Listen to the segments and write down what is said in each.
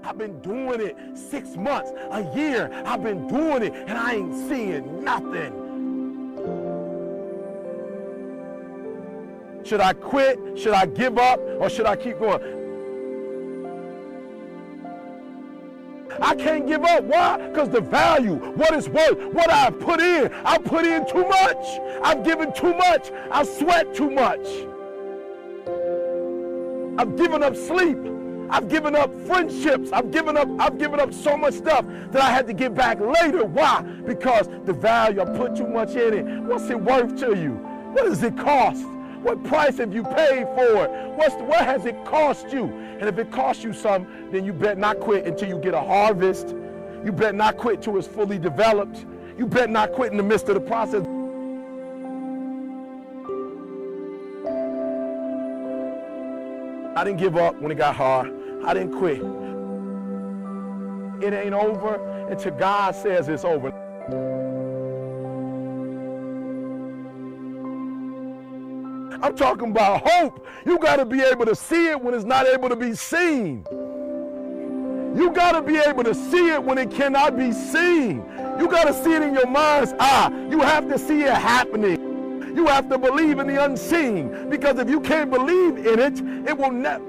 I've been doing it 6 months, a year. I've been doing it and I ain't seeing nothing. Should I quit? Should I give up? Or should I keep going? I can't give up. Why? Because the value, what it's worth, what I've put in too much. I've given too much. I've sweat too much. I've given up sleep. I've given up friendships. I've given up so much stuff that I had to get back later. Why? Because the value, I put too much in it. What's it worth to you? What does it cost? What price have you paid for it? What has it cost you? And if it costs you something, then you better not quit until you get a harvest. You better not quit till it's fully developed. You better not quit in the midst of the process. I didn't give up when it got hard. I didn't quit. It ain't over until God says it's over. I'm talking about hope. You got to be able to see it when it's not able to be seen. You got to be able to see it when it cannot be seen. You got to see it in your mind's eye. You have to see it happening. You have to believe in the unseen, because if you can't believe in it,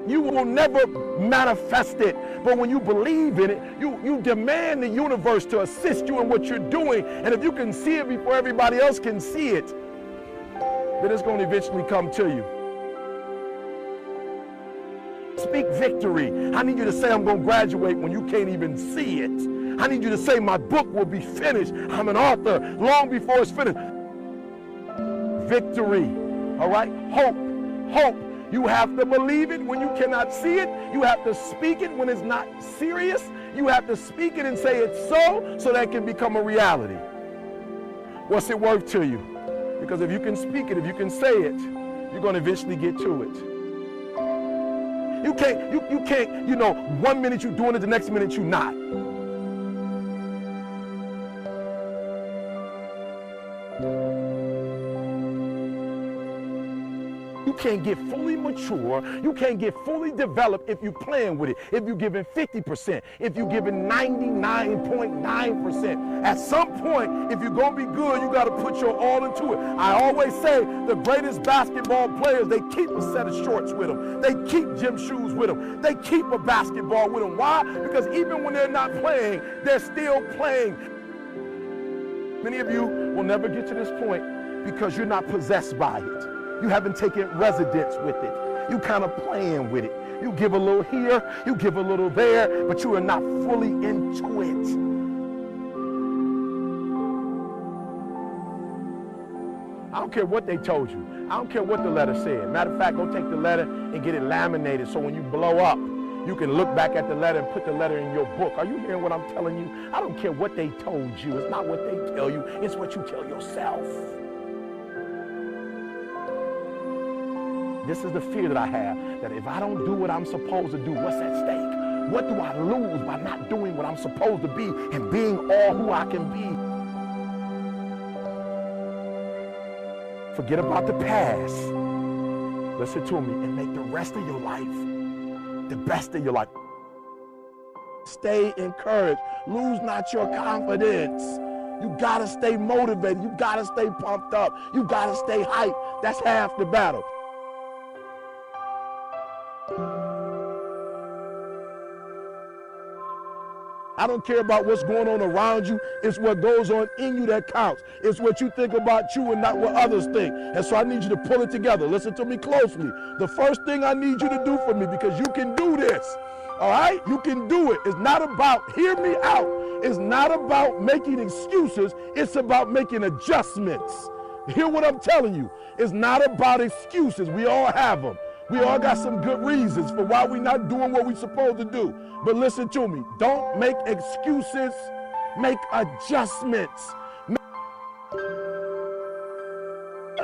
you will never manifest it. But when you believe in it, you demand the universe to assist you in what you're doing. And if you can see it before everybody else can see it, then it's going to eventually come to you. Speak victory. I need you to say I'm going to graduate when you can't even see it. I need you to say my book will be finished. I'm an author long before it's finished. Victory. All right? Hope. Hope. You have to believe it when you cannot see it. You have to speak it when it's not serious. You have to speak it and say it's so that it can become a reality. What's it worth to you? Because if you can speak it, if you can say it, you're going to eventually get to it. You can't, 1 minute you're doing it, the next minute you're not. You can't get fully mature, you can't get fully developed if you're playing with it, if you're giving 50%, if you're giving 99.9%. At some point, if you're going to be good, you got to put your all into it. I always say the greatest basketball players, they keep a set of shorts with them. They keep gym shoes with them. They keep a basketball with them. Why? Because even when they're not playing, they're still playing. Many of you will never get to this point because you're not possessed by it. You haven't taken residence with it. You kind of playing with it. You give a little here, you give a little there, but you are not fully into it. I don't care what they told you. I don't care what the letter said. Matter of fact, go take the letter and get it laminated so when you blow up, you can look back at the letter and put the letter in your book. Are you hearing what I'm telling you? I don't care what they told you. It's not what they tell you. It's what you tell yourself. This is the fear that I have, that if I don't do what I'm supposed to do, what's at stake? What do I lose by not doing what I'm supposed to be and being all who I can be? Forget about the past. Listen to me and make the rest of your life the best of your life. Stay encouraged. Lose not your confidence. You gotta stay motivated. You gotta stay pumped up. You gotta stay hyped. That's half the battle. I don't care about what's going on around you. It's what goes on in you that counts. It's what you think about you and not what others think. And so I need you to pull it together. Listen to me closely. The first thing I need you to do for me, because you can do this, all right? You can do it. It's not about, hear me out, it's not about making excuses. It's about making adjustments. Hear what I'm telling you. It's not about excuses. We all have them. We all got some good reasons for why we're not doing what we're supposed to do. But listen to me. Don't make excuses. Make adjustments.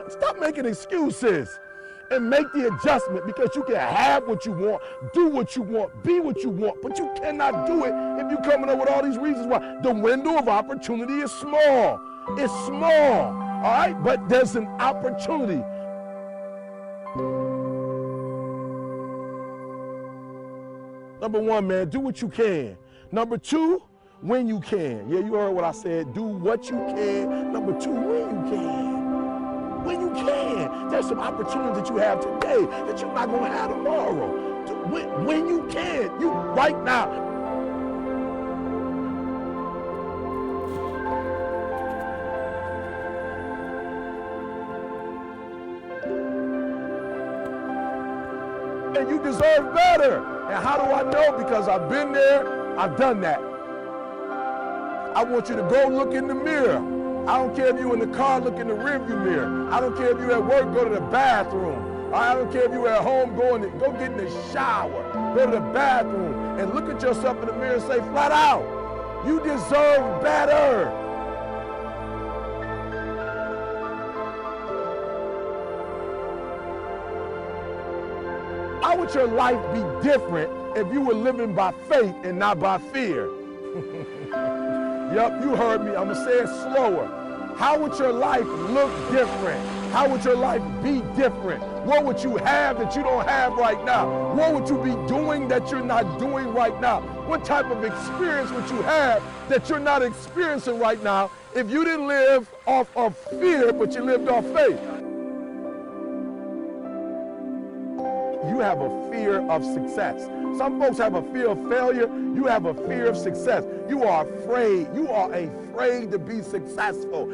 Stop making excuses and make the adjustment, because you can have what you want, do what you want, be what you want, but you cannot do it if you're coming up with all these reasons why. The window of opportunity is small. It's small, all right? But there's an opportunity. Number one, man, do what you can. Number two, when you can. Yeah, you heard what I said. Do what you can. Number two, when you can. When you can. There's some opportunities that you have today that you're not going to have tomorrow. When you can. You right now. And you deserve better. And how do I know? Because I've been there, I've done that. I want you to go look in the mirror. I don't care if you're in the car, look in the rearview mirror. I don't care if you're at work, go to the bathroom. I don't care if you're at home, go get in the shower. Go to the bathroom and look at yourself in the mirror and say flat out, you deserve better. How would your life be different if you were living by faith and not by fear? Yep, you heard me. I'm going to say it slower. How would your life look different? How would your life be different? What would you have that you don't have right now? What would you be doing that you're not doing right now? What type of experience would you have that you're not experiencing right now if you didn't live off of fear, but you lived off faith? You have a fear of success. Some folks have a fear of failure. You have a fear of success. You are afraid. You are afraid to be successful.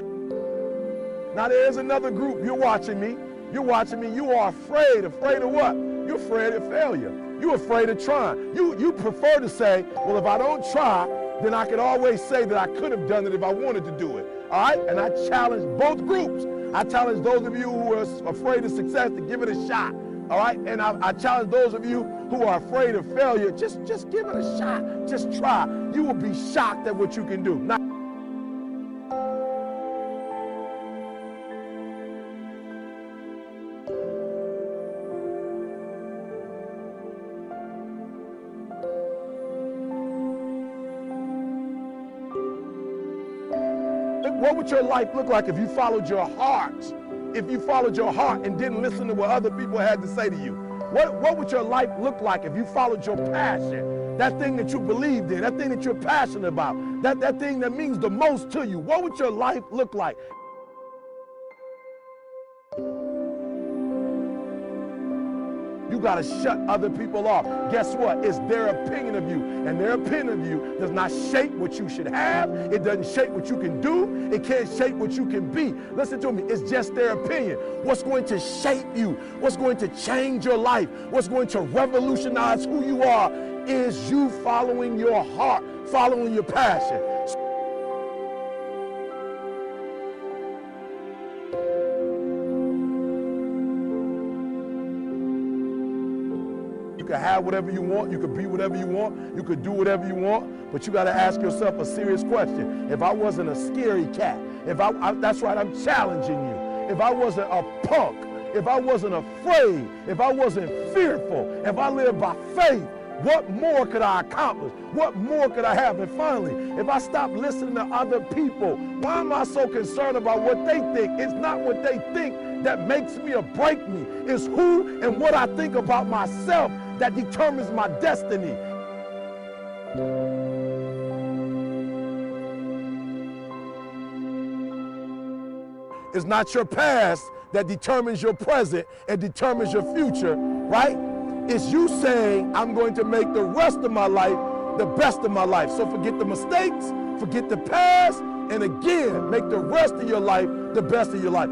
Now there's another group. You're watching me. You're watching me. You are afraid. Afraid of what? You're afraid of failure. You're afraid of trying. You prefer to say, well, if I don't try, then I can always say that I could have done it if I wanted to do it. All right? And I challenge both groups. I challenge those of you who are afraid of success to give it a shot. All right, and I challenge those of you who are afraid of failure, just give it a shot. Just try. You will be shocked at what you can do. Now, what would your life look like if you followed your heart? If you followed your heart and didn't listen to what other people had to say to you? What would your life look like if you followed your passion? That thing that you believed in, that thing that you're passionate about, that thing that means the most to you. What would your life look like? You got to shut other people off. Guess what? It's their opinion of you. And their opinion of you does not shape what you should have. It doesn't shape what you can do. It can't shape what you can be. Listen to me. It's just their opinion. What's going to shape you, what's going to change your life, what's going to revolutionize who you are is you following your heart, following your passion. You can have whatever you want, you could be whatever you want, you could do whatever you want, but you got to ask yourself a serious question. If I wasn't a scary cat, that's right, I'm challenging you. If I wasn't a punk, if I wasn't afraid, if I wasn't fearful, if I lived by faith, what more could I accomplish? What more could I have? And finally, if I stop listening to other people, why am I so concerned about what they think? It's not what they think that makes me or break me. It's who and what I think about myself that determines my destiny. It's not your past that determines your present and determines your future, right? It's you saying, I'm going to make the rest of my life the best of my life. So forget the mistakes, forget the past, and again, make the rest of your life the best of your life.